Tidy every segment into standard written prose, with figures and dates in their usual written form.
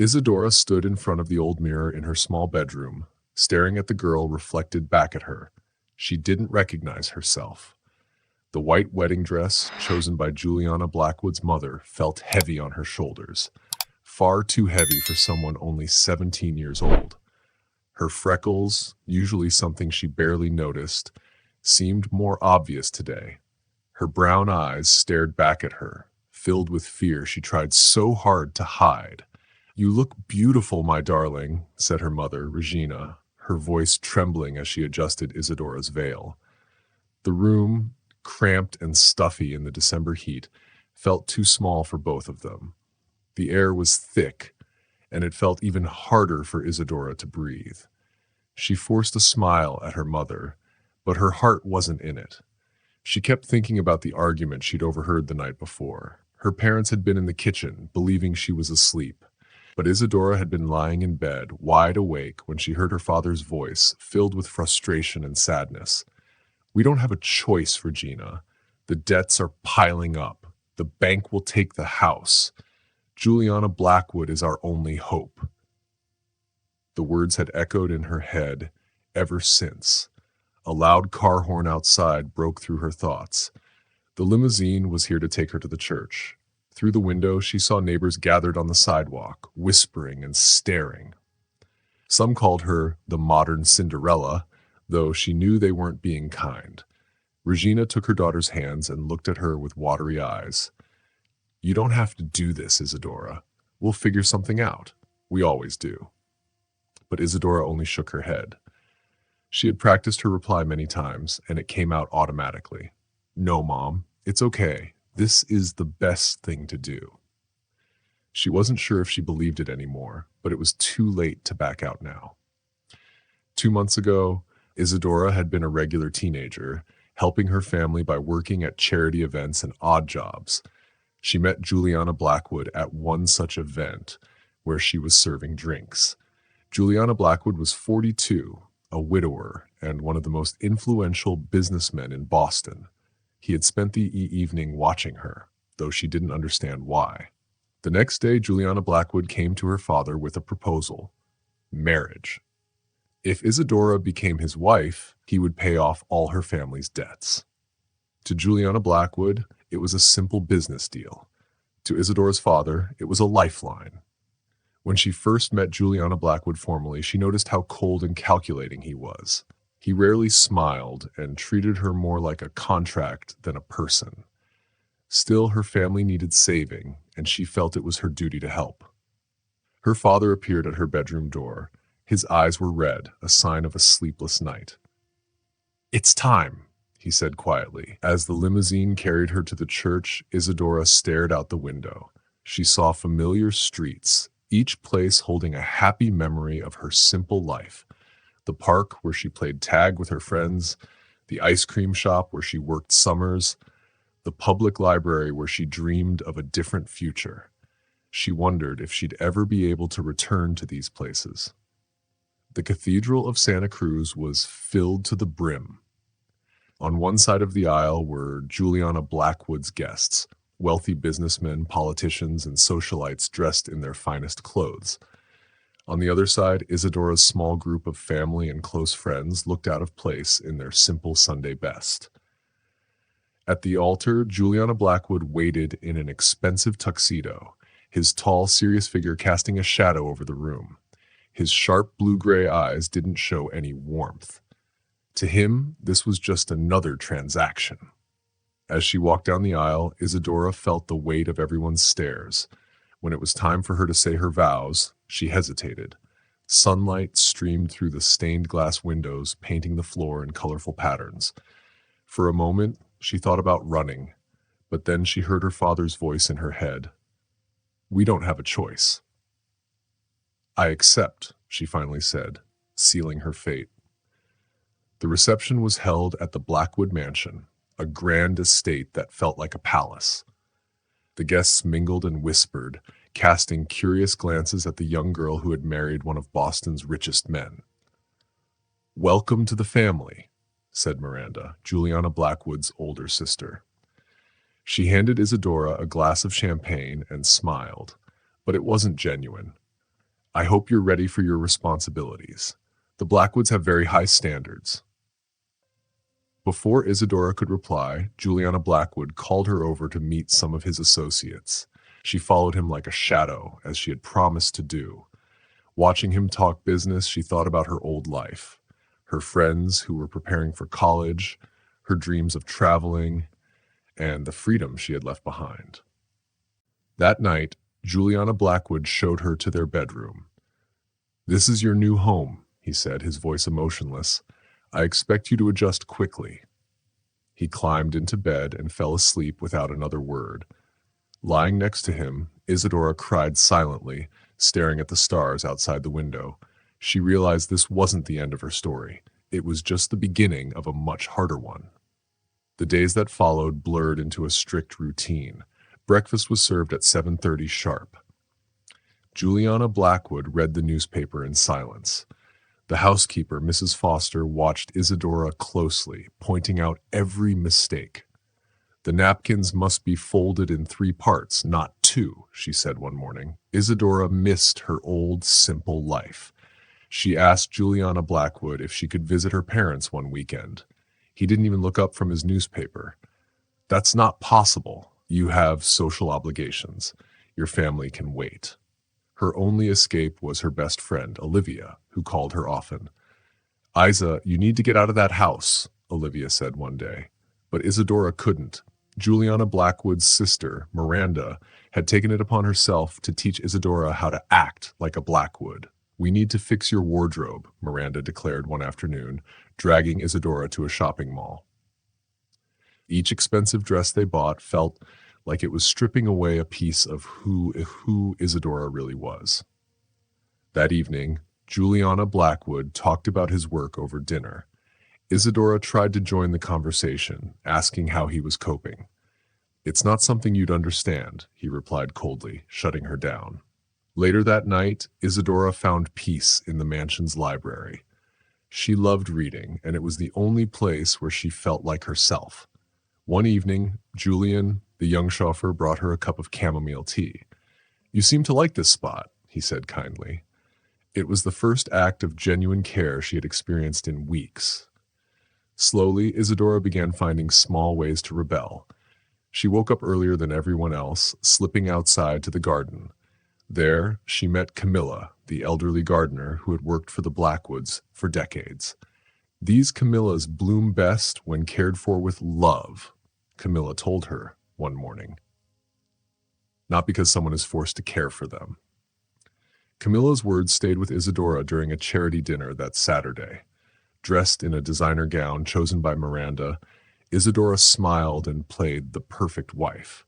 Isadora stood in front of the old mirror in her small bedroom, staring at the girl reflected back at her. She didn't recognize herself. The white wedding dress, chosen by Juliana Blackwood's mother, felt heavy on her shoulders, far too heavy for someone only 17 years old. Her freckles, usually something she barely noticed, seemed more obvious today. Her brown eyes stared back at her, filled with fear she tried so hard to hide. "You look beautiful, my darling," said her mother, Regina, her voice trembling as she adjusted Isadora's veil. The room, cramped and stuffy in the December heat, felt too small for both of them. The air was thick, and it felt even harder for Isadora to breathe. She forced a smile at her mother, but her heart wasn't in it. She kept thinking about the argument she'd overheard the night before. Her parents had been in the kitchen, believing she was asleep. But Isadora had been lying in bed, wide awake, when she heard her father's voice, filled with frustration and sadness. "We don't have a choice, Regina. The debts are piling up. The bank will take the house. Juliana Blackwood is our only hope." The words had echoed in her head ever since. A loud car horn outside broke through her thoughts. The limousine was here to take her to the church. Through the window, she saw neighbors gathered on the sidewalk, whispering and staring. Some called her the modern Cinderella, though she knew they weren't being kind. Regina took her daughter's hands and looked at her with watery eyes. "You don't have to do this, Isadora. We'll figure something out. We always do." But Isadora only shook her head. She had practiced her reply many times, and it came out automatically. "No, Mom, it's okay. This is the best thing to do." She wasn't sure if she believed it anymore, but it was too late to back out now. 2 months ago, Isadora had been a regular teenager, helping her family by working at charity events and odd jobs. She met Juliana Blackwood at one such event, where she was serving drinks. Juliana Blackwood was 42, a widower, and one of the most influential businessmen in Boston. He had spent the evening watching her, though she didn't understand why. The next day, Juliana Blackwood came to her father with a proposal: marriage. If Isadora became his wife, he would pay off all her family's debts. To Juliana Blackwood, it was a simple business deal. To Isadora's father, it was a lifeline. When she first met Juliana Blackwood formally, she noticed how cold and calculating he was. He rarely smiled and treated her more like a contract than a person. Still, her family needed saving, and she felt it was her duty to help. Her father appeared at her bedroom door. His eyes were red, a sign of a sleepless night. "It's time," he said quietly. As the limousine carried her to the church, Isadora stared out the window. She saw familiar streets, each place holding a happy memory of her simple life. The park where she played tag with her friends, the ice cream shop where she worked summers, the public library where she dreamed of a different future. She wondered if she'd ever be able to return to these places. The Cathedral of Santa Cruz was filled to the brim. On one side of the aisle were Juliana Blackwood's guests, wealthy businessmen, politicians, and socialites dressed in their finest clothes. On the other side, Isadora's small group of family and close friends looked out of place in their simple Sunday best. At the altar, Juliana Blackwood waited in an expensive tuxedo, his tall, serious figure casting a shadow over the room. His sharp blue-gray eyes didn't show any warmth. To him, this was just another transaction. As she walked down the aisle, Isadora felt the weight of everyone's stares. When it was time for her to say her vows, she hesitated. Sunlight streamed through the stained glass windows, painting the floor in colorful patterns. For a moment, she thought about running, but then she heard her father's voice in her head. "We don't have a choice." "I accept," she finally said, sealing her fate. The reception was held at the Blackwood Mansion, a grand estate that felt like a palace. The guests mingled and whispered, casting curious glances at the young girl who had married one of Boston's richest men. "Welcome to the family," said Miranda, Juliana Blackwood's older sister. She handed Isadora a glass of champagne and smiled, but it wasn't genuine. I hope you're ready for your responsibilities. The Blackwoods have very high standards. Before Isadora could reply, Juliana Blackwood called her over to meet some of his associates. She followed him like a shadow, as she had promised to do. Watching him talk business, she thought about her old life, her friends who were preparing for college, her dreams of traveling, and the freedom she had left behind. That night, Juliana Blackwood showed her to their bedroom. "This is your new home," he said, his voice emotionless. "I expect you to adjust quickly." He climbed into bed and fell asleep without another word. Lying next to him, Isadora cried silently, staring at the stars outside the window. She realized this wasn't the end of her story. It was just the beginning of a much harder one. The days that followed blurred into a strict routine. Breakfast was served at 7:30 sharp. Juliana Blackwood read the newspaper in silence. The housekeeper, Mrs. Foster, watched Isadora closely, pointing out every mistake. "The napkins must be folded in 3 parts, not 2, she said one morning. Isadora missed her old, simple life. She asked Juliana Blackwood if she could visit her parents one weekend. He didn't even look up from his newspaper. "That's not possible. You have social obligations. Your family can wait." Her only escape was her best friend, Olivia, who called her often. "Isa, you need to get out of that house," Olivia said one day. But Isadora couldn't. Juliana Blackwood's sister, Miranda, had taken it upon herself to teach Isadora how to act like a Blackwood. "We need to fix your wardrobe," Miranda declared one afternoon, dragging Isadora to a shopping mall. Each expensive dress they bought felt like it was stripping away a piece of who Isadora really was. That evening, Juliana Blackwood talked about his work over dinner. Isadora tried to join the conversation, asking how he was coping. "It's not something you'd understand," he replied coldly, shutting her down. Later that night, Isadora found peace in the mansion's library. She loved reading, and it was the only place where she felt like herself. One evening, Julian, the young chauffeur, brought her a cup of chamomile tea. "You seem to like this spot," he said kindly. It was the first act of genuine care she had experienced in weeks. Slowly, Isadora began finding small ways to rebel. She woke up earlier than everyone else, slipping outside to the garden. There, she met Camilla, the elderly gardener who had worked for the Blackwoods for decades. "These camellias bloom best when cared for with love," Camilla told her one morning. "Not because someone is forced to care for them." Camilla's words stayed with Isadora during a charity dinner that Saturday. Dressed in a designer gown chosen by Miranda, Isadora smiled and played the perfect wife.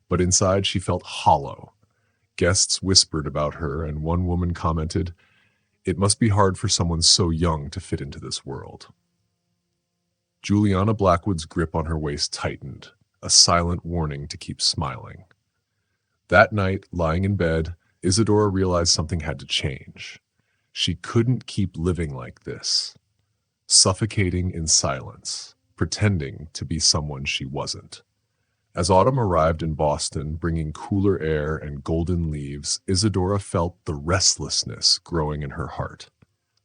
But inside she felt hollow. Guests whispered about her, and one woman commented, "It must be hard for someone so young to fit into this world." Juliana Blackwood's grip on her waist tightened, a silent warning to keep smiling. That night, lying in bed, Isadora realized something had to change. She couldn't keep living like this, suffocating in silence, pretending to be someone she wasn't. As autumn arrived in Boston, bringing cooler air and golden leaves, Isadora felt the restlessness growing in her heart.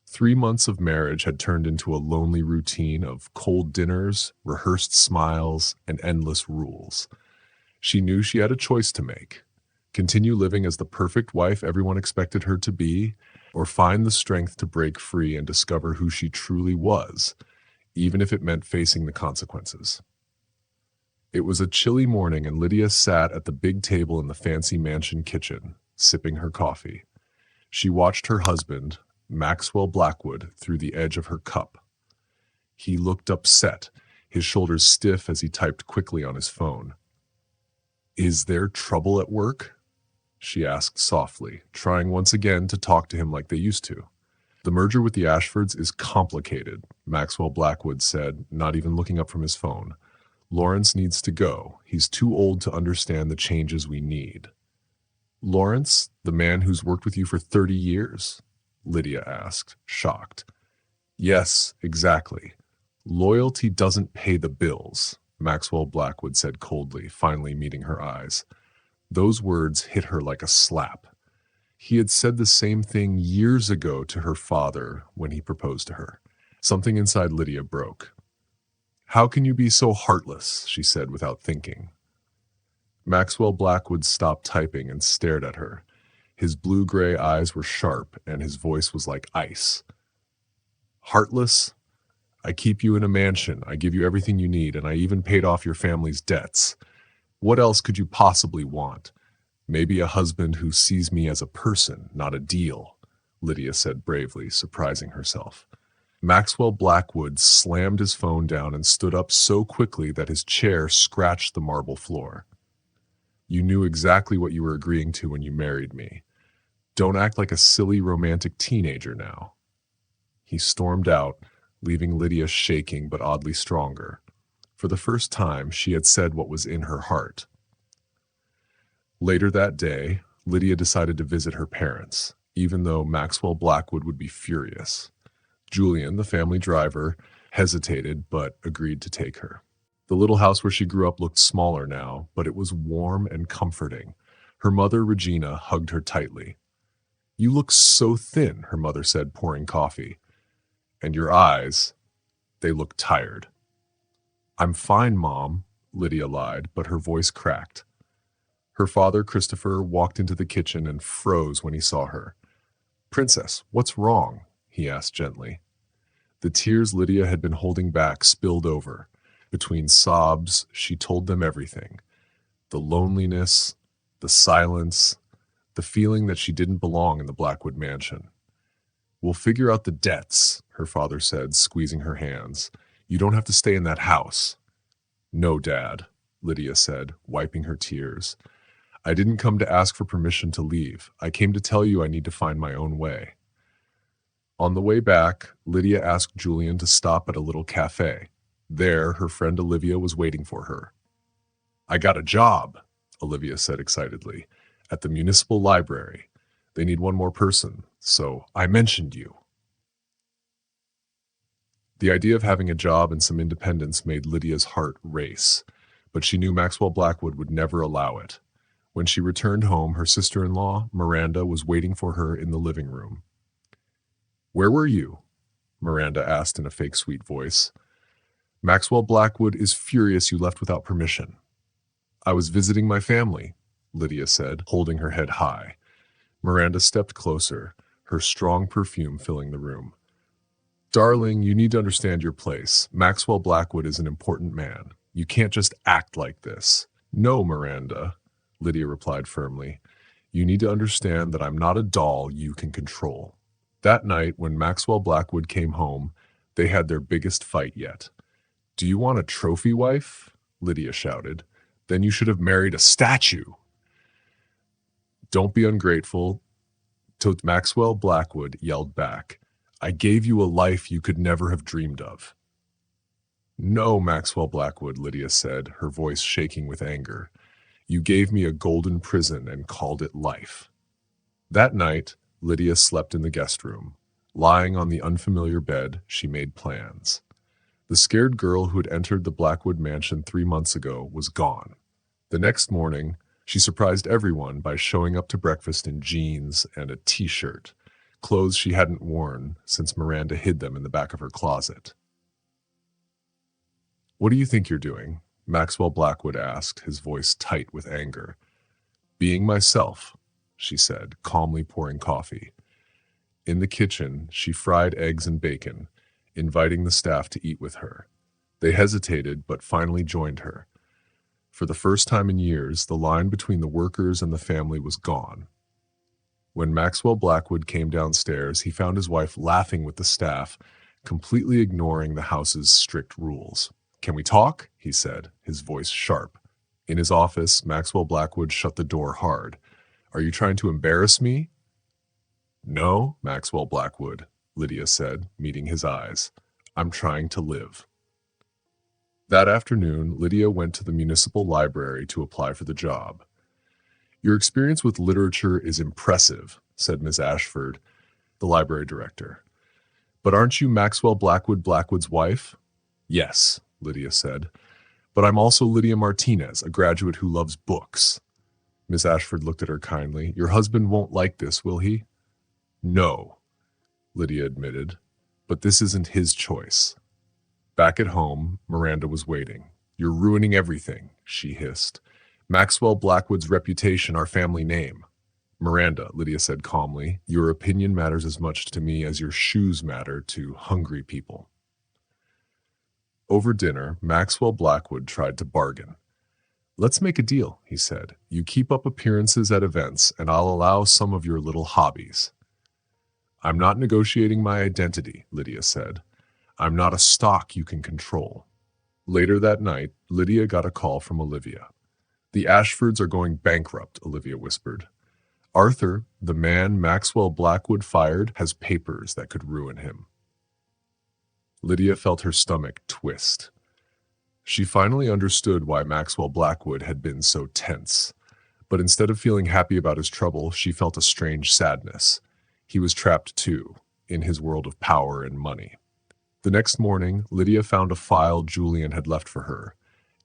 3 months of marriage had turned into a lonely routine of cold dinners, rehearsed smiles, and endless rules. She knew she had a choice to make: continue living as the perfect wife everyone expected her to be, or find the strength to break free and discover who she truly was, even if it meant facing the consequences. It was a chilly morning, and Lydia sat at the big table in the fancy mansion kitchen, sipping her coffee. She watched her husband, Maxwell Blackwood, through the edge of her cup. He looked upset, his shoulders stiff as he typed quickly on his phone. "Is there trouble at work?" she asked softly, trying once again to talk to him like they used to. "The merger with the Ashfords is complicated," Maxwell Blackwood said, not even looking up from his phone. "Lawrence needs to go. He's too old to understand the changes we need." "Lawrence, the man who's worked with you for 30 years? Lydia asked, shocked. "Yes, exactly. Loyalty doesn't pay the bills," Maxwell Blackwood said coldly, finally meeting her eyes. Those words hit her like a slap. He had said the same thing years ago to her father when he proposed to her. Something inside Lydia broke. "How can you be so heartless?" she said without thinking. Maxwell Blackwood stopped typing and stared at her. His blue-gray eyes were sharp, and his voice was like ice. "Heartless? I keep you in a mansion, I give you everything you need, and I even paid off your family's debts. What else could you possibly want? Maybe a husband who sees me as a person, not a deal," Lydia said bravely, surprising herself. Maxwell Blackwood slammed his phone down and stood up so quickly that his chair scratched the marble floor. "You knew exactly what you were agreeing to when you married me. Don't act like a silly romantic teenager now." He stormed out, leaving Lydia shaking but oddly stronger. For the first time, she had said what was in her heart. Later that day, Lydia decided to visit her parents, even though Maxwell Blackwood would be furious. Julian, the family driver, hesitated but agreed to take her. The little house where she grew up looked smaller now, but it was warm and comforting. Her mother, Regina, hugged her tightly. "You look so thin," her mother said, pouring coffee. "And your eyes, they look tired." "I'm fine, Mom," Lydia lied, but her voice cracked. Her father, Christopher, walked into the kitchen and froze when he saw her. "Princess, what's wrong?" he asked gently. The tears Lydia had been holding back spilled over. Between sobs, she told them everything. The loneliness, the silence, the feeling that she didn't belong in the Blackwood mansion. "We'll figure out the debts," her father said, squeezing her hands. "You don't have to stay in that house." "No, Dad," Lydia said, wiping her tears. "I didn't come to ask for permission to leave. I came to tell you I need to find my own way." On the way back, Lydia asked Julian to stop at a little cafe. There, her friend Olivia was waiting for her. "I got a job," Olivia said excitedly, "at the municipal library. They need one more person, so I mentioned you." The idea of having a job and some independence made Lydia's heart race, but she knew Maxwell Blackwood would never allow it. When she returned home, her sister-in-law, Miranda, was waiting for her in the living room. "Where were you?" Miranda asked in a fake sweet voice. "Maxwell Blackwood is furious you left without permission." "I was visiting my family," Lydia said, holding her head high. Miranda stepped closer, her strong perfume filling the room. "Darling, you need to understand your place. Maxwell Blackwood is an important man. You can't just act like this." "No, Miranda," Lydia replied firmly. "You need to understand that I'm not a doll you can control." That night, when Maxwell Blackwood came home, they had their biggest fight yet. "Do you want a trophy wife?" Lydia shouted. "Then you should have married a statue." "Don't be ungrateful," Maxwell Blackwood yelled back. "I gave you a life you could never have dreamed of." "No, Maxwell Blackwood," Lydia said, her voice shaking with anger. "You gave me a golden prison and called it life." That night, Lydia slept in the guest room. Lying on the unfamiliar bed, she made plans. The scared girl who had entered the Blackwood mansion 3 months ago was gone. The next morning, she surprised everyone by showing up to breakfast in jeans and a t-shirt, clothes she hadn't worn since Miranda hid them in the back of her closet. "What do you think you're doing?" Maxwell Blackwood asked, his voice tight with anger. "Being myself," she said, calmly pouring coffee. In the kitchen, she fried eggs and bacon, inviting the staff to eat with her. They hesitated, but finally joined her. For the first time in years, the line between the workers and the family was gone. When Maxwell Blackwood came downstairs, he found his wife laughing with the staff, completely ignoring the house's strict rules. "Can we talk?" he said, his voice sharp. In his office, Maxwell Blackwood shut the door hard. "Are you trying to embarrass me?" "No, Maxwell Blackwood," Lydia said, meeting his eyes. "I'm trying to live." That afternoon, Lydia went to the municipal library to apply for the job. "Your experience with literature is impressive," said Miss Ashford, the library director. "But aren't you Maxwell Blackwood's wife?" "Yes," Lydia said. "But I'm also Lydia Martinez, a graduate who loves books." Miss Ashford looked at her kindly. Your husband won't like this, will he? No, Lydia admitted, but this isn't his choice. Back at home, Miranda was waiting. You're ruining everything, she hissed. Maxwell Blackwood's reputation, our family name. Miranda, Lydia said calmly, your opinion matters as much to me as your shoes matter to hungry people. Over dinner, Maxwell Blackwood tried to bargain. Let's make a deal, he said. You keep up appearances at events, and I'll allow some of your little hobbies. I'm not negotiating my identity, Lydia said. I'm not a stock you can control. Later that night, Lydia got a call from Olivia. The Ashfords are going bankrupt, Olivia whispered. Arthur, the man Maxwell Blackwood fired, has papers that could ruin him. Lydia felt her stomach twist. She finally understood why Maxwell Blackwood had been so tense. But instead of feeling happy about his trouble, she felt a strange sadness. He was trapped too, in his world of power and money. The next morning, Lydia found a file Julian had left for her.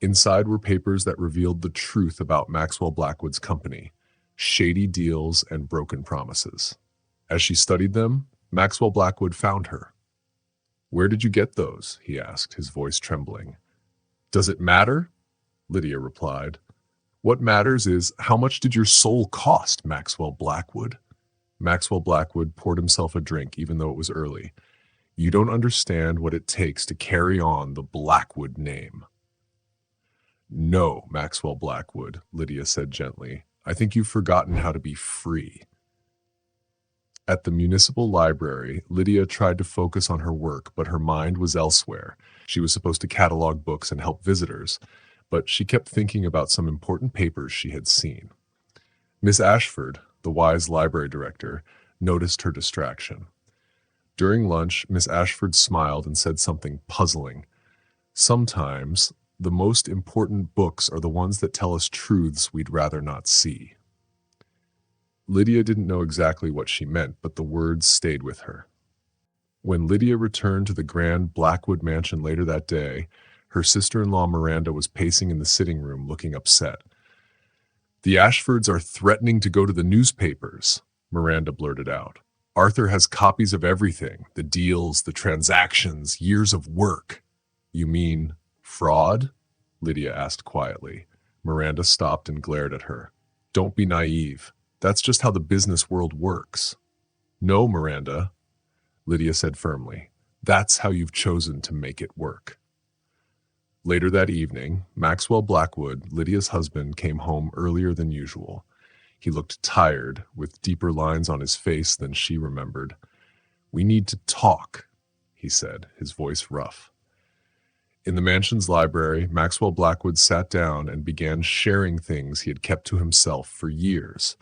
Inside were papers that revealed the truth about Maxwell Blackwood's company, shady deals and broken promises. As she studied them, Maxwell Blackwood found her. Where did you get those? He asked, his voice trembling. Does it matter? Lydia replied. What matters is, how much did your soul cost, Maxwell Blackwood? Maxwell Blackwood poured himself a drink, even though it was early. You don't understand what it takes to carry on the Blackwood name. No, Maxwell Blackwood, Lydia said gently. I think you've forgotten how to be free. At the municipal library, Lydia tried to focus on her work, but her mind was elsewhere. She was supposed to catalog books and help visitors, but she kept thinking about some important papers she had seen. Miss Ashford, the wise library director, noticed her distraction. During lunch, Miss Ashford smiled and said something puzzling. Sometimes, the most important books are the ones that tell us truths we'd rather not see. Lydia didn't know exactly what she meant, but the words stayed with her. When Lydia returned to the grand Blackwood mansion later that day, her sister-in-law Miranda was pacing in the sitting room, looking upset. The Ashfords are threatening to go to the newspapers, Miranda blurted out. Arthur has copies of everything, the deals, the transactions, years of work. You mean fraud? Lydia asked quietly. Miranda stopped and glared at her. Don't be naive. That's just how the business world works. No, Miranda, Lydia said firmly. That's how you've chosen to make it work. Later that evening, Maxwell Blackwood, Lydia's husband, came home earlier than usual. He looked tired, with deeper lines on his face than she remembered. We need to talk, he said, his voice rough. In the mansion's library, Maxwell Blackwood sat down and began sharing things he had kept to himself for years.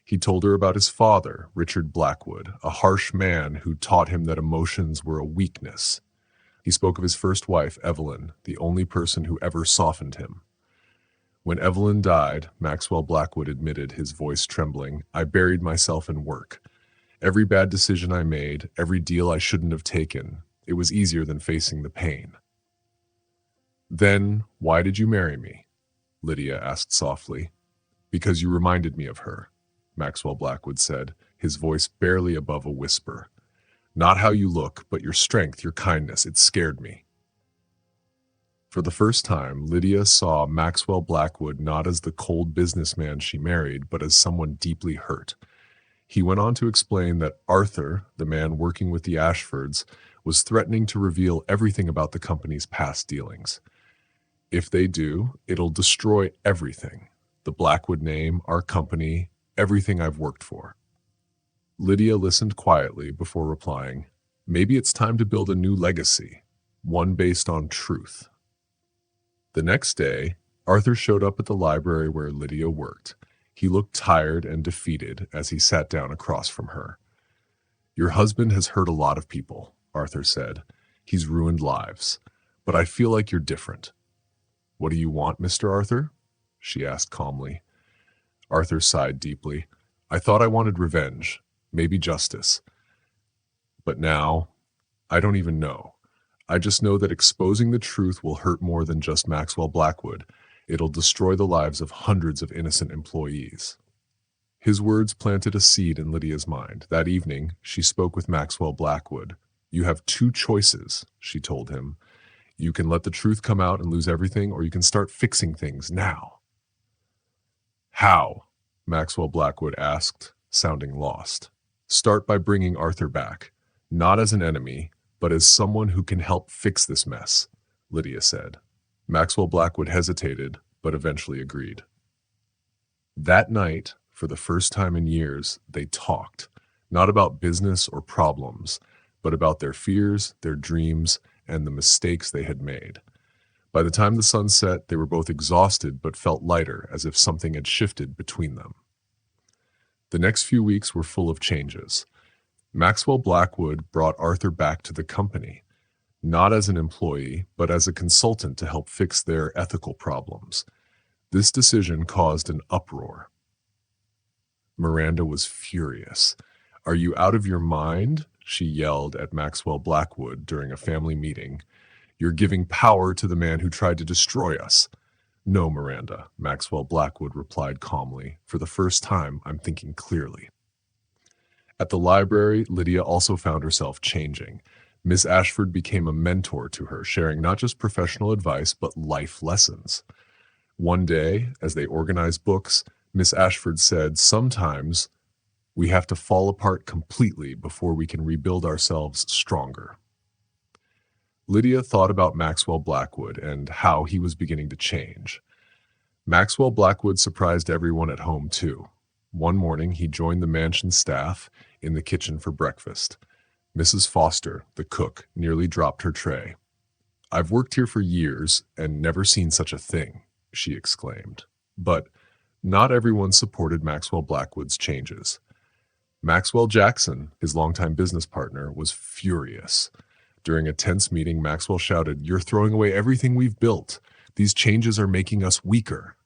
He told her about his father, Richard Blackwood, a harsh man who taught him that emotions were a weakness. He spoke of his first wife, Evelyn, the only person who ever softened him. When Evelyn died, Maxwell Blackwood admitted, his voice trembling, I buried myself in work. Every bad decision I made, every deal I shouldn't have taken, it was easier than facing the pain. Then, why did you marry me? Lydia asked softly. Because you reminded me of her, Maxwell Blackwood said, his voice barely above a whisper. Not how you look, but your strength, your kindness, it scared me. For the first time, Lydia saw Maxwell Blackwood not as the cold businessman she married, but as someone deeply hurt. He went on to explain that Arthur, the man working with the Ashfords, was threatening to reveal everything about the company's past dealings. If they do, it'll destroy everything. The Blackwood name, our company, everything I've worked for. Lydia listened quietly before replying, maybe it's time to build a new legacy, one based on truth. The next day, Arthur showed up at the library where Lydia worked. He looked tired and defeated as he sat down across from her. Your husband has hurt a lot of people, Arthur said. He's ruined lives. But I feel like you're different. What do you want, Mr. Arthur? She asked calmly. Arthur sighed deeply. I thought I wanted revenge, maybe justice. But now, I don't even know. I just know that exposing the truth will hurt more than just Maxwell Blackwood, It'll destroy the lives of hundreds of innocent employees. His words planted a seed in Lydia's mind. That evening, she spoke with Maxwell Blackwood. "You have two choices," she told him. "You can let the truth come out and lose everything, or you can start fixing things now." "How?" Maxwell Blackwood asked, sounding lost. "Start by bringing Arthur back, not as an enemy, but as someone who can help fix this mess," Lydia said. Maxwell Blackwood hesitated, but eventually agreed. That night, for the first time in years, they talked, not about business or problems, but about their fears, their dreams, and the mistakes they had made. By the time the sun set, they were both exhausted but felt lighter, as if something had shifted between them. The next few weeks were full of changes. Maxwell Blackwood brought Arthur back to the company, not as an employee, but as a consultant to help fix their ethical problems. This decision caused an uproar. Miranda was furious. "Are you out of your mind?" she yelled at Maxwell Blackwood during a family meeting. "You're giving power to the man who tried to destroy us." "No, Miranda," Maxwell Blackwood replied calmly. "For the first time, I'm thinking clearly." At the library, Lydia also found herself changing. Miss Ashford became a mentor to her, sharing not just professional advice, but life lessons. One day, as they organized books, Miss Ashford said, "Sometimes we have to fall apart completely before we can rebuild ourselves stronger." Lydia thought about Maxwell Blackwood and how he was beginning to change. Maxwell Blackwood surprised everyone at home, too. One morning, he joined the mansion staff in the kitchen for breakfast. Mrs. Foster, the cook, nearly dropped her tray. "I've worked here for years and never seen such a thing," she exclaimed. But not everyone supported Maxwell Blackwood's changes. Maxwell Jackson, his longtime business partner, was furious. During a tense meeting, Maxwell shouted, "You're throwing away everything we've built. These changes are making us weaker."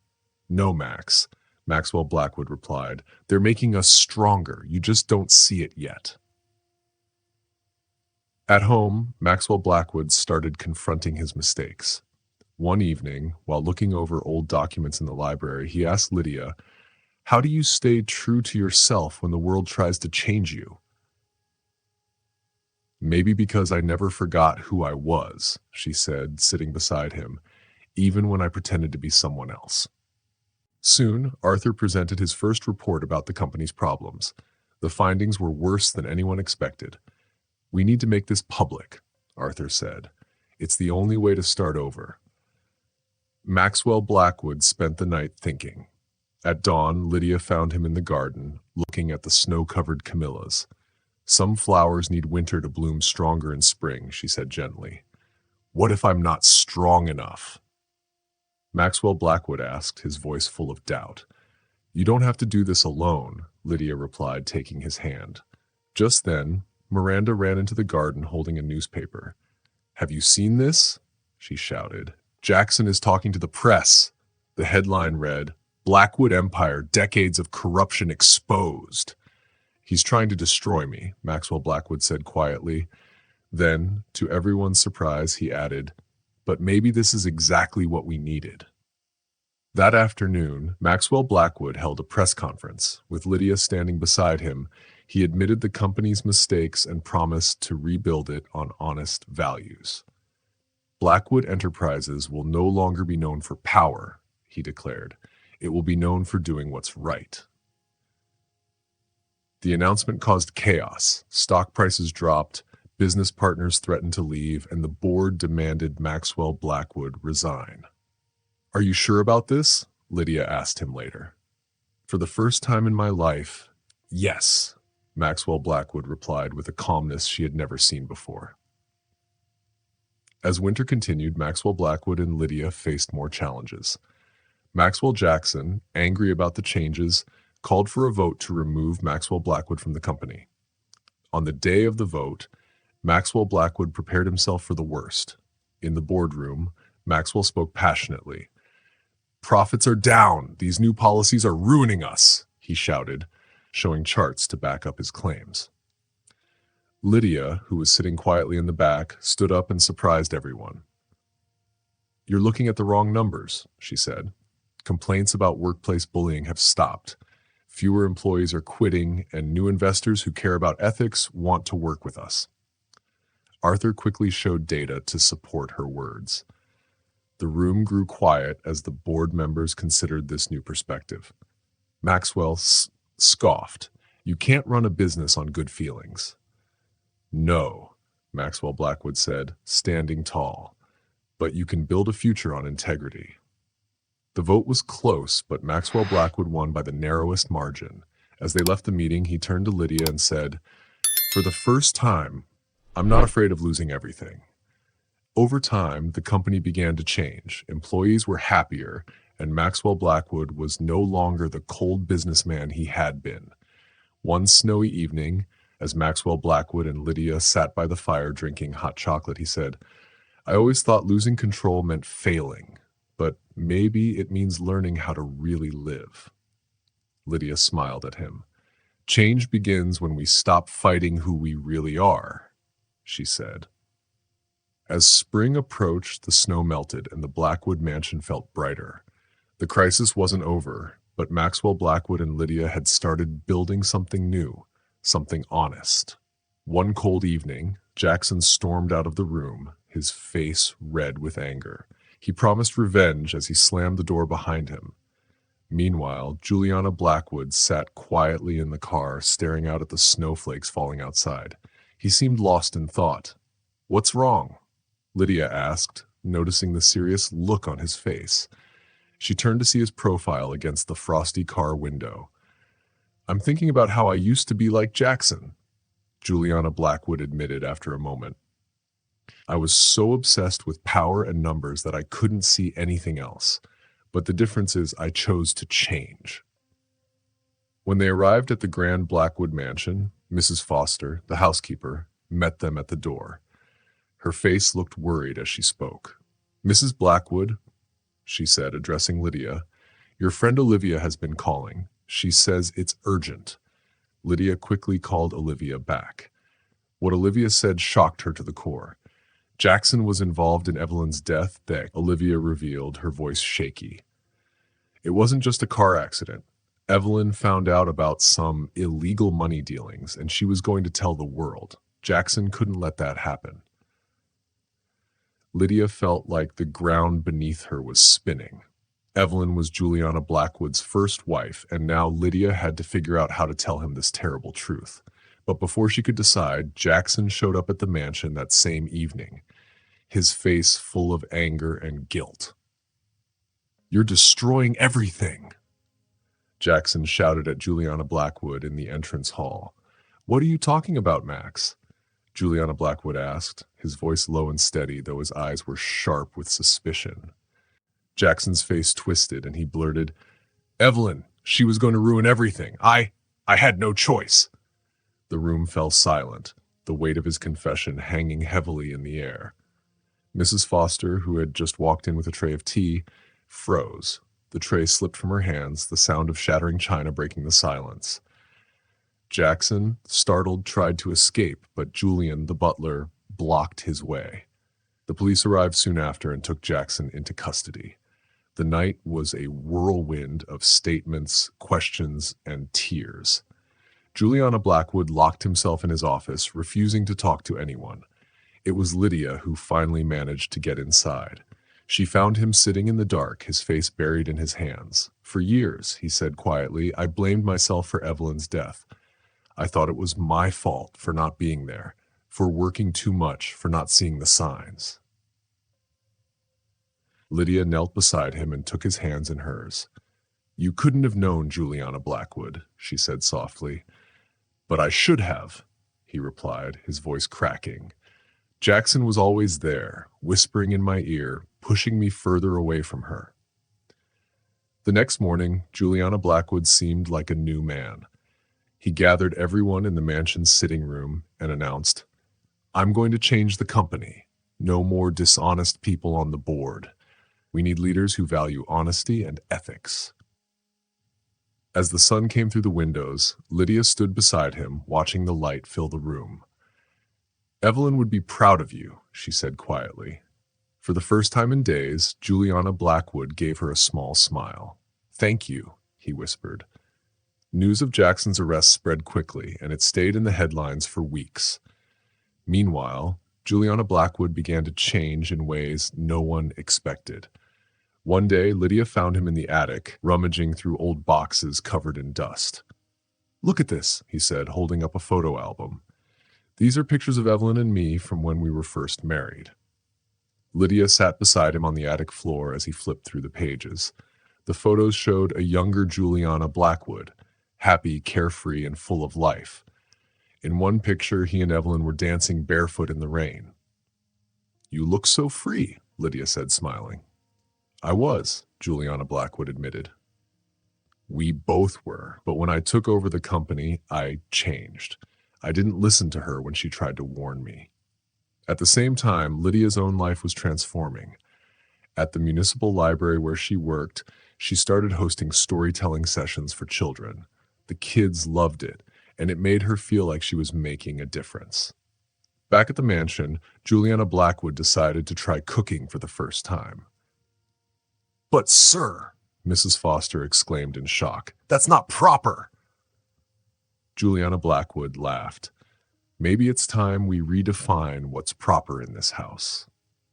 "No, Max," Maxwell Blackwood replied. "They're making us stronger. You just don't see it yet." At home, Maxwell Blackwood started confronting his mistakes. One evening, while looking over old documents in the library, he asked Lydia, "How do you stay true to yourself when the world tries to change you?" "Maybe because I never forgot who I was," she said, sitting beside him, "even when I pretended to be someone else." Soon, Arthur presented his first report about the company's problems. The findings were worse than anyone expected. "We need to make this public," Arthur said. "It's the only way to start over." Maxwell Blackwood spent the night thinking. At dawn, Lydia found him in the garden, looking at the snow-covered camellias. "Some flowers need winter to bloom stronger in spring," she said gently. "What if I'm not strong enough?" Maxwell Blackwood asked, his voice full of doubt. "You don't have to do this alone," Lydia replied, taking his hand. Just then, Miranda ran into the garden holding a newspaper. "Have you seen this?" she shouted. "Jackson is talking to the press." The headline read, "Blackwood Empire, Decades of Corruption Exposed." "He's trying to destroy me," Maxwell Blackwood said quietly. Then, to everyone's surprise, he added, "But maybe this is exactly what we needed." That afternoon, Maxwell Blackwood held a press conference. With Lydia standing beside him, he admitted the company's mistakes and promised to rebuild it on honest values. "Blackwood Enterprises will no longer be known for power," he declared. "It will be known for doing what's right." The announcement caused chaos. Stock prices dropped, business partners threatened to leave, and the board demanded Maxwell Blackwood resign. "Are you sure about this?" Lydia asked him later. "For the first time in my life, yes," Maxwell Blackwood replied with a calmness she had never seen before. As winter continued, Maxwell Blackwood and Lydia faced more challenges. Maxwell Jackson, angry about the changes, called for a vote to remove Maxwell Blackwood from the company. On the day of the vote, Maxwell Blackwood prepared himself for the worst. In the boardroom, Maxwell spoke passionately. "Profits are down. These new policies are ruining us," he shouted, showing charts to back up his claims. Lydia, who was sitting quietly in the back, stood up and surprised everyone. You're looking at the wrong numbers, she said. Complaints about workplace bullying have stopped. Fewer employees are quitting, and new investors who care about ethics want to work with us. Arthur quickly showed data to support her words. The room grew quiet as the board members considered this new perspective. Maxwell scoffed. You can't run a business on good feelings. No, Maxwell Blackwood said, standing tall. But you can build a future on integrity. The vote was close, but Maxwell Blackwood won by the narrowest margin. As they left the meeting, he turned to Lydia and said, for the first time, I'm not afraid of losing everything. Over time, the company began to change. Employees were happier, and Maxwell Blackwood was no longer the cold businessman he had been. One snowy evening, as Maxwell Blackwood and Lydia sat by the fire drinking hot chocolate, he said, I always thought losing control meant failing, but maybe it means learning how to really live. Lydia smiled at him. Change begins when we stop fighting who we really are, she said. As spring approached, the snow melted and the Blackwood mansion felt brighter. The crisis wasn't over, but Maxwell Blackwood and Lydia had started building something new, something honest. One cold evening, Jackson stormed out of the room, his face red with anger. He promised revenge as he slammed the door behind him. Meanwhile, Juliana Blackwood sat quietly in the car, staring out at the snowflakes falling outside. He seemed lost in thought. What's wrong? Lydia asked, noticing the serious look on his face. She turned to see his profile against the frosty car window. I'm thinking about how I used to be like Jackson, Juliana Blackwood admitted after a moment. I was so obsessed with power and numbers that I couldn't see anything else. But the difference is I chose to change. When they arrived at the grand Blackwood mansion, Mrs. Foster, the housekeeper, met them at the door. Her face looked worried as she spoke. Mrs. Blackwood, she said, addressing Lydia, your friend Olivia has been calling. She says it's urgent. Lydia quickly called Olivia back. What Olivia said shocked her to the core. Jackson was involved in Evelyn's death, Olivia revealed, her voice shaky. It wasn't just a car accident. Evelyn found out about some illegal money dealings, and she was going to tell the world. Jackson couldn't let that happen. Lydia felt like the ground beneath her was spinning. Evelyn was Juliana Blackwood's first wife, and now Lydia had to figure out how to tell him this terrible truth. But before she could decide, Jackson showed up at the mansion that same evening, his face full of anger and guilt. You're destroying everything, Jackson shouted at Juliana Blackwood in the entrance hall. What are you talking about, Max? Juliana Blackwood asked, his voice low and steady, though his eyes were sharp with suspicion. Jackson's face twisted, and he blurted, Evelyn, she was going to ruin everything. I had no choice. The room fell silent, the weight of his confession hanging heavily in the air. Mrs. Foster, who had just walked in with a tray of tea, froze. The tray slipped from her hands, the sound of shattering china breaking the silence. Jackson, startled, tried to escape, but Julian, the butler, blocked his way. The police arrived soon after and took Jackson into custody. The night was a whirlwind of statements, questions, and tears. Juliana Blackwood locked himself in his office, refusing to talk to anyone. It was Lydia who finally managed to get inside. She found him sitting in the dark, his face buried in his hands. For years, he said quietly, I blamed myself for Evelyn's death. I thought it was my fault for not being there, for working too much, for not seeing the signs. Lydia knelt beside him and took his hands in hers. You couldn't have known Juliana Blackwood, she said softly. But I should have, he replied, his voice cracking. Jackson was always there, whispering in my ear, pushing me further away from her. The next morning, Juliana Blackwood seemed like a new man. He gathered everyone in the mansion's sitting room and announced, I'm going to change the company. No more dishonest people on the board. We need leaders who value honesty and ethics. As the sun came through the windows, Lydia stood beside him, watching the light fill the room. Evelyn would be proud of you, she said quietly. For the first time in days, Juliana Blackwood gave her a small smile. "Thank you," he whispered. News of Jackson's arrest spread quickly, and it stayed in the headlines for weeks. Meanwhile, Juliana Blackwood began to change in ways no one expected. One day, Lydia found him in the attic, rummaging through old boxes covered in dust. "Look at this," he said, holding up a photo album. "These are pictures of Evelyn and me from when we were first married." Lydia sat beside him on the attic floor as he flipped through the pages. The photos showed a younger Juliana Blackwood, happy, carefree, and full of life. In one picture, he and Evelyn were dancing barefoot in the rain. "You look so free," Lydia said, smiling. "I was," Juliana Blackwood admitted. "We both were, but when I took over the company, I changed. I didn't listen to her when she tried to warn me." At the same time, Lydia's own life was transforming. At the municipal library where she worked, she started hosting storytelling sessions for children. The kids loved it, and it made her feel like she was making a difference. Back at the mansion, Juliana Blackwood decided to try cooking for the first time. "But sir," Mrs. Foster exclaimed in shock, "that's not proper." Juliana Blackwood laughed. "Maybe it's time we redefine what's proper in this house."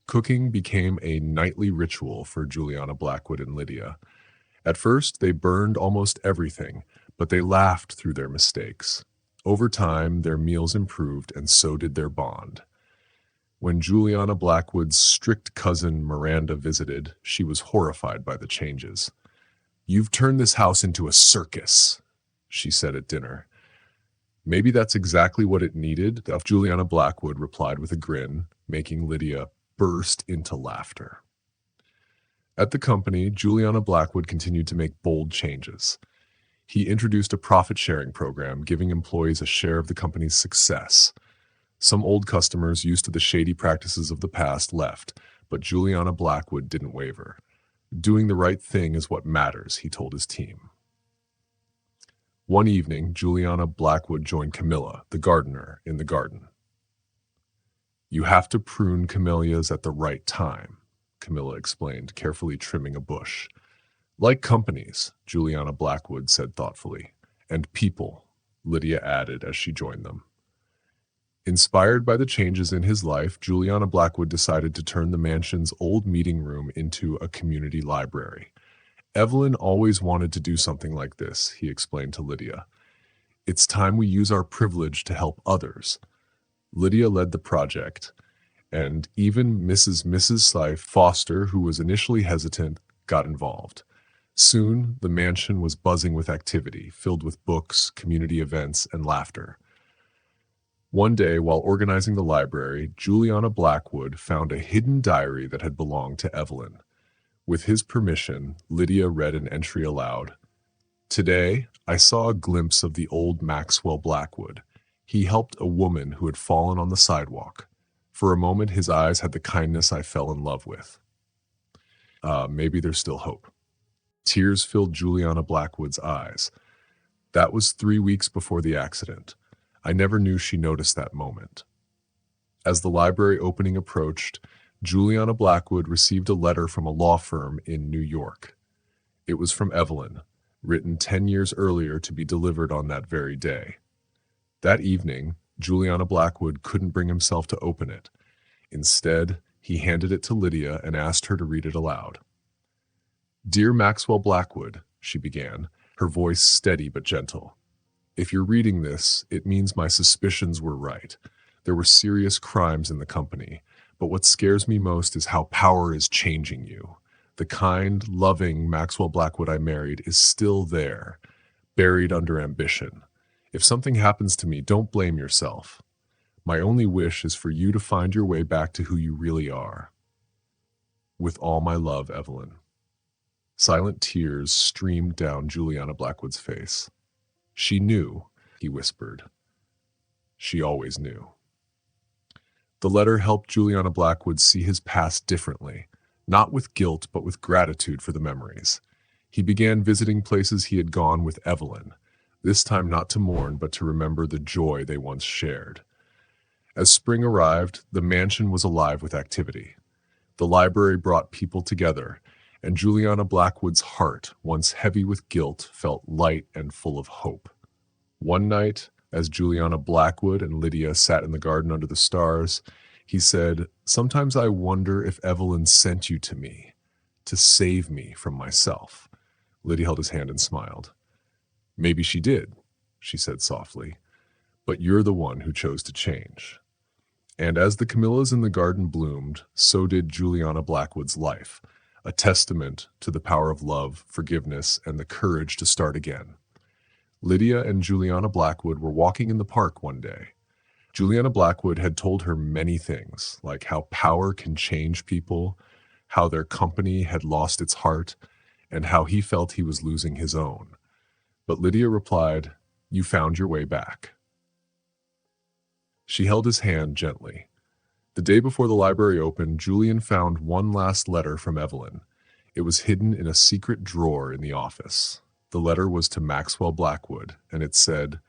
Cooking became a nightly ritual for Juliana Blackwood and Lydia. At first, they burned almost everything, but they laughed through their mistakes. Over time, their meals improved, and so did their bond. When Juliana Blackwood's strict cousin Miranda visited, she was horrified by the changes. "You've turned this house into a circus," she said at dinner. "Maybe that's exactly what it needed," Juliana Blackwood replied with a grin, making Lydia burst into laughter. At the company, Juliana Blackwood continued to make bold changes. He introduced a profit-sharing program, giving employees a share of the company's success. Some old customers used to the shady practices of the past left, but Juliana Blackwood didn't waver. "Doing the right thing is what matters," he told his team. One evening, Juliana Blackwood joined Camilla, the gardener, in the garden. "You have to prune camellias at the right time," Camilla explained, carefully trimming a bush. "Like companies," Juliana Blackwood said thoughtfully. "And people," Lydia added as she joined them. Inspired by the changes in his life, Juliana Blackwood decided to turn the mansion's old meeting room into a community library. "Evelyn always wanted to do something like this," he explained to Lydia. "It's time we use our privilege to help others." Lydia led the project, and even Mrs. Foster, who was initially hesitant, got involved. Soon, the mansion was buzzing with activity, filled with books, community events, and laughter. One day, while organizing the library, Juliana Blackwood found a hidden diary that had belonged to Evelyn. With his permission, Lydia read an entry aloud. "Today, I saw a glimpse of the old Maxwell Blackwood. He helped a woman who had fallen on the sidewalk. For a moment, his eyes had the kindness I fell in love with. Maybe there's still hope." Tears filled Juliana Blackwood's eyes. That was 3 weeks before the accident. I never knew she noticed that moment. As the library opening approached, Juliana Blackwood received a letter from a law firm in New York. It was from Evelyn, written 10 years earlier to be delivered on that very day. That evening, Juliana Blackwood couldn't bring himself to open it. Instead, he handed it to Lydia and asked her to read it aloud. "Dear Maxwell Blackwood," she began, her voice steady but gentle. "If you're reading this, it means my suspicions were right. There were serious crimes in the company, but what scares me most is how power is changing you. The kind, loving Maxwell Blackwood I married is still there, buried under ambition. If something happens to me, don't blame yourself. My only wish is for you to find your way back to who you really are. With all my love, Evelyn." Silent tears streamed down Juliana Blackwood's face. "She knew," he whispered. "She always knew." The letter helped Juliana Blackwood see his past differently, not with guilt but with gratitude for the memories. He began visiting places he had gone with Evelyn, this time not to mourn but to remember the joy they once shared. As spring arrived, the mansion was alive with activity. The library brought people together, and Juliana Blackwood's heart, once heavy with guilt, felt light and full of hope. One night, as Juliana Blackwood and Lydia sat in the garden under the stars, he said, "Sometimes I wonder if Evelyn sent you to me, to save me from myself." Lydia held his hand and smiled. "Maybe she did," she said softly, "but you're the one who chose to change." And as the camellias in the garden bloomed, so did Juliana Blackwood's life, a testament to the power of love, forgiveness, and the courage to start again. Lydia and Juliana Blackwood were walking in the park one day. Juliana Blackwood had told her many things, like how power can change people, how their company had lost its heart, and how he felt he was losing his own. But Lydia replied, "You found your way back." She held his hand gently. The day before the library opened, Julian found one last letter from Evelyn. It was hidden in a secret drawer in the office. The letter was to Maxwell Blackwood, and it said,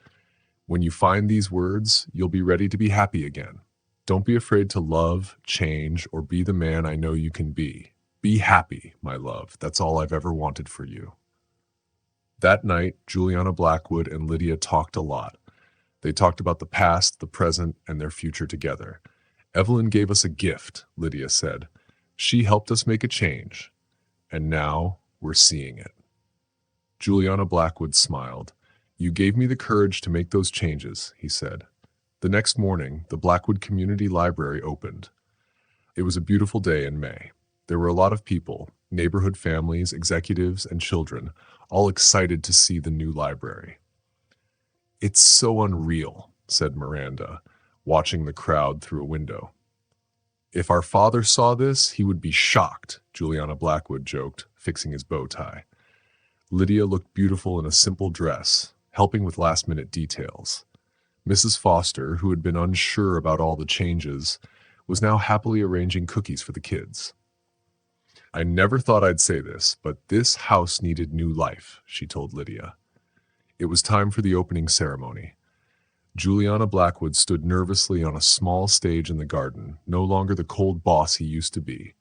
"When you find these words, you'll be ready to be happy again. Don't be afraid to love, change, or be the man I know you can be. Be happy, my love. That's all I've ever wanted for you." That night, Juliana Blackwood and Lydia talked a lot. They talked about the past, the present, and their future together. "Evelyn gave us a gift," Lydia said. "She helped us make a change, and now we're seeing it." Juliana Blackwood smiled. "You gave me the courage to make those changes," he said. The next morning, the Blackwood Community Library opened. It was a beautiful day in May. There were a lot of people, neighborhood families, executives, and children, all excited to see the new library. "It's so unreal," said Miranda, watching the crowd through a window. "If our father saw this, he would be shocked," Juliana Blackwood joked, fixing his bow tie. Lydia looked beautiful in a simple dress, helping with last-minute details. Mrs. Foster, who had been unsure about all the changes, was now happily arranging cookies for the kids. "I never thought I'd say this, but this house needed new life," she told Lydia. It was time for the opening ceremony. Juliana Blackwood stood nervously on a small stage in the garden, no longer the cold boss he used to be.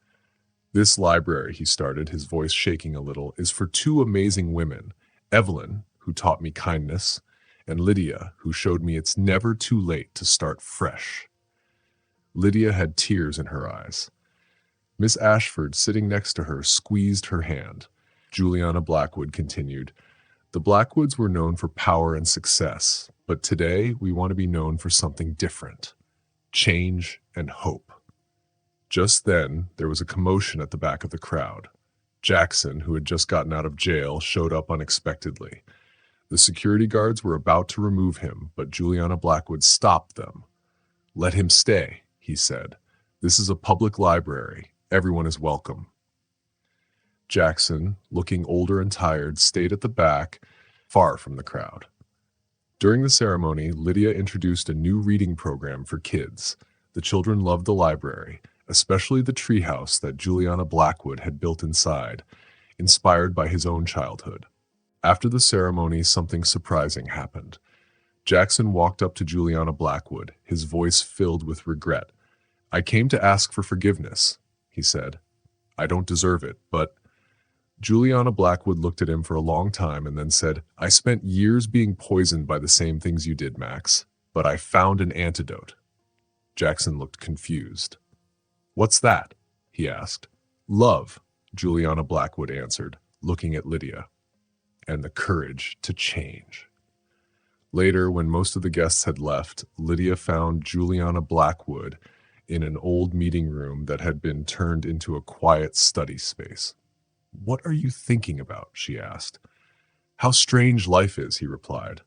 "This library," he started, his voice shaking a little, "is for two amazing women, Evelyn, who taught me kindness, and Lydia, who showed me it's never too late to start fresh." Lydia had tears in her eyes. Miss Ashford, sitting next to her, squeezed her hand. Juliana Blackwood continued, "The Blackwoods were known for power and success, but today we want to be known for something different, change and hope." Just then, there was a commotion at the back of the crowd. Jackson, who had just gotten out of jail, showed up unexpectedly. The security guards were about to remove him, but Juliana Blackwood stopped them. "Let him stay," he said. "This is a public library. Everyone is welcome." Jackson, looking older and tired, stayed at the back, far from the crowd. During the ceremony, Lydia introduced a new reading program for kids. The children loved the library, especially the treehouse that Juliana Blackwood had built inside, inspired by his own childhood. After the ceremony, something surprising happened. Jackson walked up to Juliana Blackwood, his voice filled with regret. "I came to ask for forgiveness," he said. "I don't deserve it, but—" Juliana Blackwood looked at him for a long time and then said, "I spent years being poisoned by the same things you did, Max, but I found an antidote." Jackson looked confused. "What's that?" he asked. "Love," Juliana Blackwood answered, looking at Lydia. "And the courage to change." Later, when most of the guests had left, Lydia found Juliana Blackwood in an old meeting room that had been turned into a quiet study space. "What are you thinking about?" she asked. "How strange life is," he replied.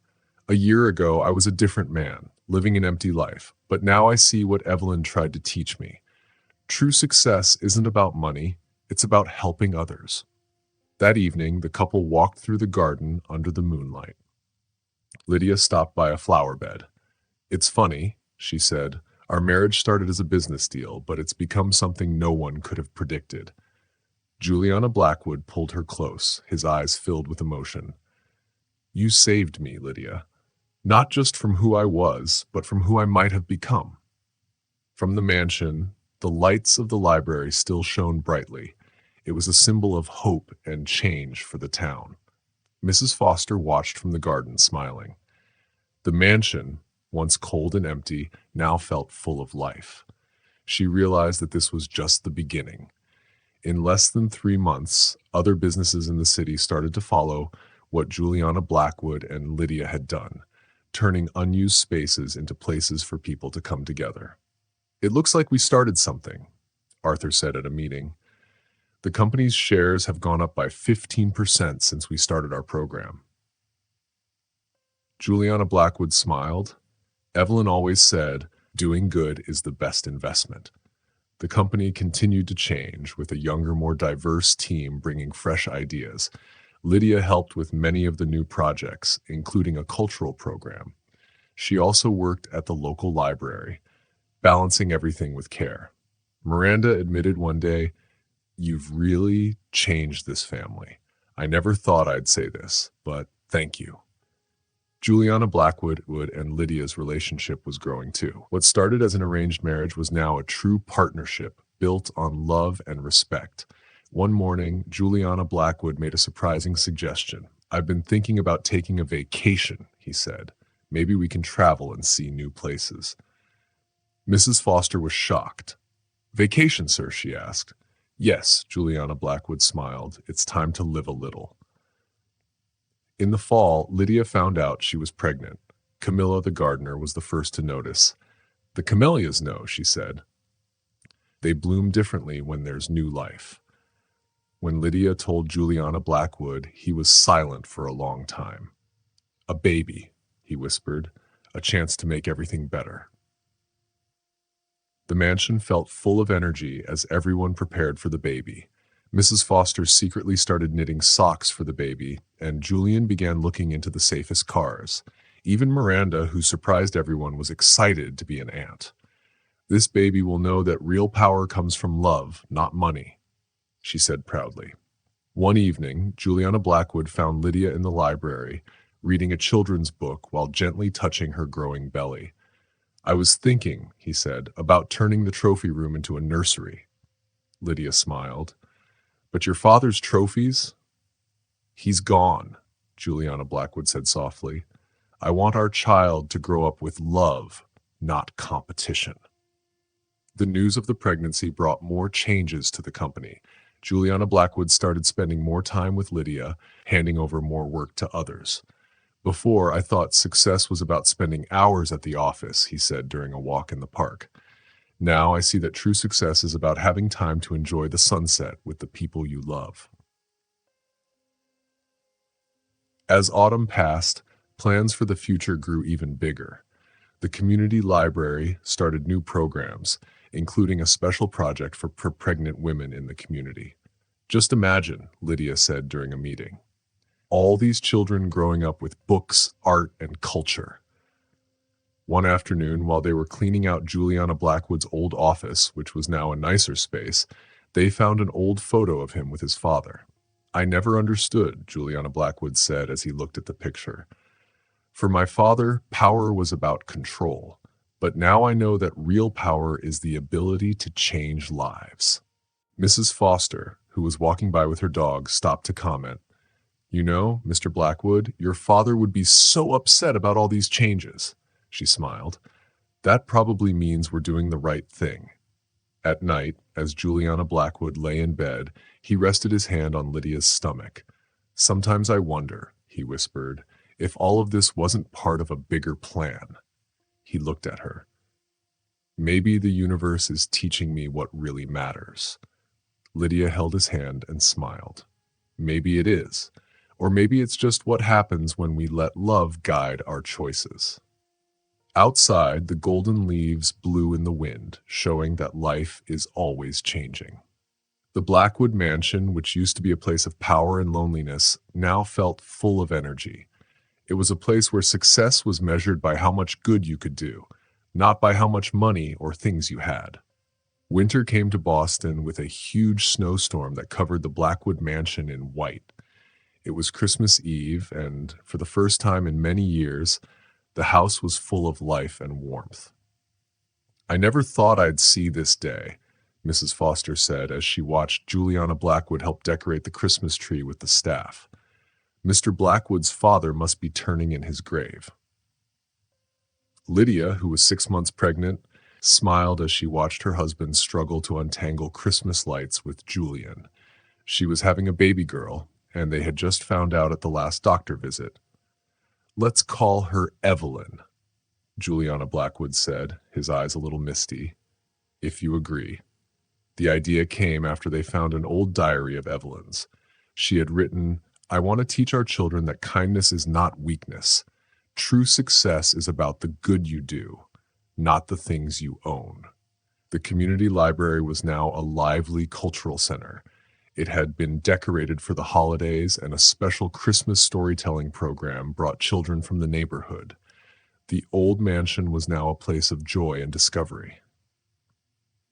"A year ago, I was a different man, living an empty life, but now I see what Evelyn tried to teach me. True success isn't about money, it's about helping others." That evening, the couple walked through the garden under the moonlight. Lydia stopped by a flower bed. "It's funny," she said. "Our marriage started as a business deal, but it's become something no one could have predicted." Juliana Blackwood pulled her close, his eyes filled with emotion. "You saved me, Lydia. Not just from who I was, but from who I might have become." From the mansion, The lights of the library still shone brightly. It was a symbol of hope and change for the town. Mrs. Foster watched from the garden, smiling. The mansion, once cold and empty, now felt full of life. She realized that this was just the beginning. In less than 3 months, other businesses in the city started to follow what Juliana Blackwood and Lydia had done, turning unused spaces into places for people to come together. "It looks like we started something," Arthur said at a meeting. "The company's shares have gone up by 15% since we started our program." Juliana Blackwood smiled. Evelyn always said, "Doing good is the best investment." The company continued to change, with a younger, more diverse team bringing fresh ideas. Lydia helped with many of the new projects, including a cultural program. She also worked at the local library, balancing everything with care. Miranda admitted one day, "You've really changed this family. I never thought I'd say this, but thank you." Juliana Blackwood and Lydia's relationship was growing too. What started as an arranged marriage was now a true partnership built on love and respect. One morning, Juliana Blackwood made a surprising suggestion. "I've been thinking about taking a vacation," he said. "Maybe we can travel and see new places." Mrs. Foster was shocked. "Vacation, sir?" she asked. "Yes," Juliana Blackwood smiled. "It's time to live a little." In the fall, Lydia found out she was pregnant. Camilla, the gardener, was the first to notice. "The camellias know," she said. "They bloom differently when there's new life." When Lydia told Juliana Blackwood, he was silent for a long time. "A baby," he whispered, "a chance to make everything better." The mansion felt full of energy as everyone prepared for the baby. Mrs. Foster secretly started knitting socks for the baby, and Julian began looking into the safest cars. Even Miranda, who surprised everyone, was excited to be an aunt. "This baby will know that real power comes from love, not money," she said proudly. One evening, Juliana Blackwood found Lydia in the library, reading a children's book while gently touching her growing belly. "I was thinking," he said, "about turning the trophy room into a nursery." Lydia smiled. "But your father's trophies?" "He's gone," Juliana Blackwood said softly. "I want our child to grow up with love, not competition." The news of the pregnancy brought more changes to the company. Juliana Blackwood started spending more time with Lydia, handing over more work to others. "Before, I thought success was about spending hours at the office," he said during a walk in the park. "Now I see that true success is about having time to enjoy the sunset with the people you love." As autumn passed, plans for the future grew even bigger. The community library started new programs, including a special project for pregnant women in the community. "Just imagine," Lydia said during a meeting, "all these children growing up with books, art, and culture." One afternoon, while they were cleaning out Juliana Blackwood's old office, which was now a nicer space, they found an old photo of him with his father. "I never understood," Juliana Blackwood said as he looked at the picture. "For my father, power was about control. But now I know that real power is the ability to change lives." Mrs. Foster, who was walking by with her dog, stopped to comment. "You know, Mr. Blackwood, your father would be so upset about all these changes." She smiled. "That probably means we're doing the right thing." At night, as Juliana Blackwood lay in bed, he rested his hand on Lydia's stomach. "Sometimes I wonder," he whispered, "if all of this wasn't part of a bigger plan." He looked at her. "Maybe the universe is teaching me what really matters." Lydia held his hand and smiled. "Maybe it is. Or maybe it's just what happens when we let love guide our choices." Outside, the golden leaves blew in the wind, showing that life is always changing. The Blackwood mansion, which used to be a place of power and loneliness, now felt full of energy. It was a place where success was measured by how much good you could do, not by how much money or things you had. Winter came to Boston with a huge snowstorm that covered the Blackwood mansion in white. It was Christmas Eve, and for the first time in many years, the house was full of life and warmth. "I never thought I'd see this day," Mrs. Foster said as she watched Juliana Blackwood help decorate the Christmas tree with the staff. Mr. Blackwood's father must be turning in his grave. Lydia, who was 6 months pregnant, smiled as she watched her husband struggle to untangle Christmas lights with Julian. She was having a baby girl, and they had just found out at the last doctor visit. "Let's call her Evelyn," Juliana Blackwood said, his eyes a little misty. "If you agree." The idea came after they found an old diary of Evelyn's. She had written, "I want to teach our children that kindness is not weakness. True success is about the good you do, not the things you own." The community library was now a lively cultural center. It had been decorated for the holidays, and a special Christmas storytelling program brought children from the neighborhood. The old mansion was now a place of joy and discovery.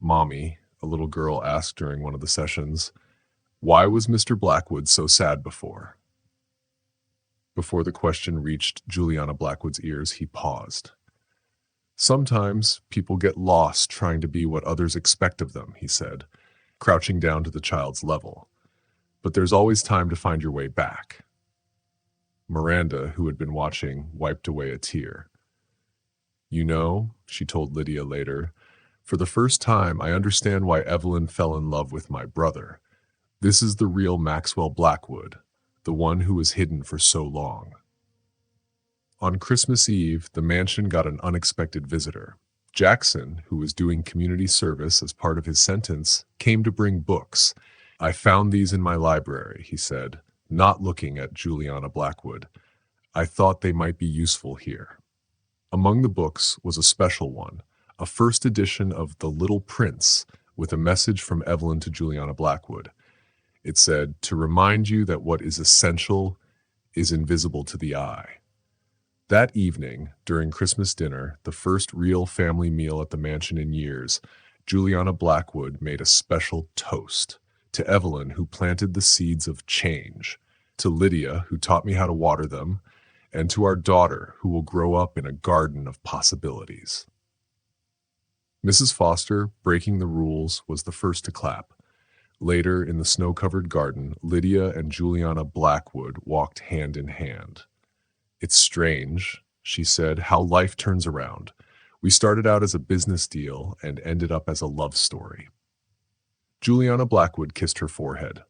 "Mommy," a little girl asked during one of the sessions, "why was Mr. Blackwood so sad before?" Before the question reached Juliana Blackwood's ears, he paused. "Sometimes people get lost trying to be what others expect of them," he said, crouching down to the child's level. "But there's always time to find your way back." Miranda, who had been watching, wiped away a tear. "You know," she told Lydia later, "for the first time I understand why Evelyn fell in love with my brother. This is the real Maxwell Blackwood, the one who was hidden for so long." On Christmas Eve, the mansion got an unexpected visitor. Jackson, who was doing community service as part of his sentence, came to bring books. "I found these in my library," he said, not looking at Juliana Blackwood. "I thought they might be useful here." Among the books was a special one, a first edition of The Little Prince, with a message from Evelyn to Juliana Blackwood. It said, "To remind you that what is essential is invisible to the eye." That evening, during Christmas dinner, the first real family meal at the mansion in years, Juliana Blackwood made a special toast to Evelyn, who planted the seeds of change, to Lydia, who taught me how to water them, and to our daughter, who will grow up in a garden of possibilities. Mrs. Foster, breaking the rules, was the first to clap. Later, in the snow-covered garden, Lydia and Juliana Blackwood walked hand in hand. "It's strange," she said, "how life turns around. We started out as a business deal and ended up as a love story." Juliana Blackwood kissed her forehead.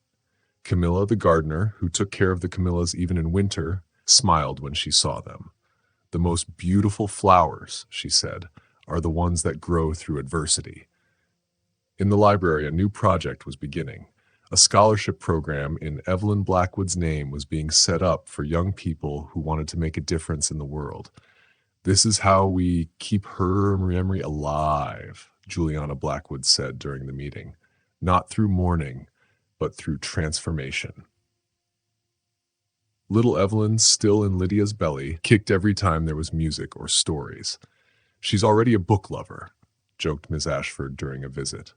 Camilla, the gardener, who took care of the camellias even in winter, smiled when she saw them. "The most beautiful flowers," she said, "are the ones that grow through adversity." In the library, a new project was beginning. A scholarship program in Evelyn Blackwood's name was being set up for young people who wanted to make a difference in the world. "This is how we keep her memory alive," Juliana Blackwood said during the meeting. "Not through mourning, but through transformation." Little Evelyn, still in Lydia's belly, kicked every time there was music or stories. "She's already a book lover," joked Miss Ashford during a visit.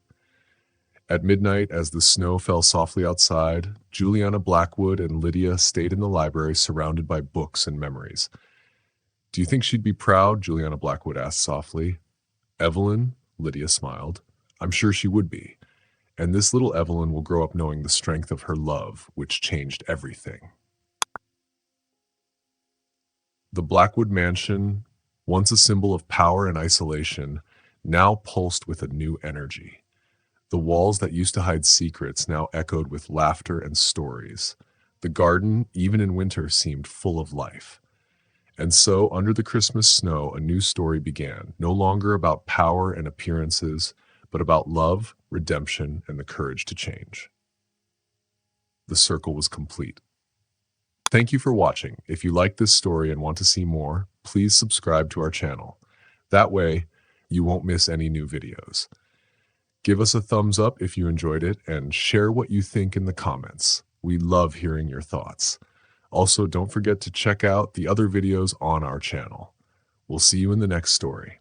At midnight, as the snow fell softly outside, Juliana Blackwood and Lydia stayed in the library surrounded by books and memories. "Do you think she'd be proud?" Juliana Blackwood asked softly. "Evelyn," Lydia smiled. "I'm sure she would be. And this little Evelyn will grow up knowing the strength of her love, which changed everything." The Blackwood Mansion, once a symbol of power and isolation, now pulsed with a new energy. The walls that used to hide secrets now echoed with laughter and stories. The garden, even in winter, seemed full of life. And so, under the Christmas snow, a new story began, no longer about power and appearances, but about love, redemption, and the courage to change. The circle was complete. Thank you for watching. If you like this story and want to see more, please subscribe to our channel. That way, you won't miss any new videos. Give us a thumbs up if you enjoyed it, and share what you think in the comments. We love hearing your thoughts. Also, don't forget to check out the other videos on our channel. We'll see you in the next story.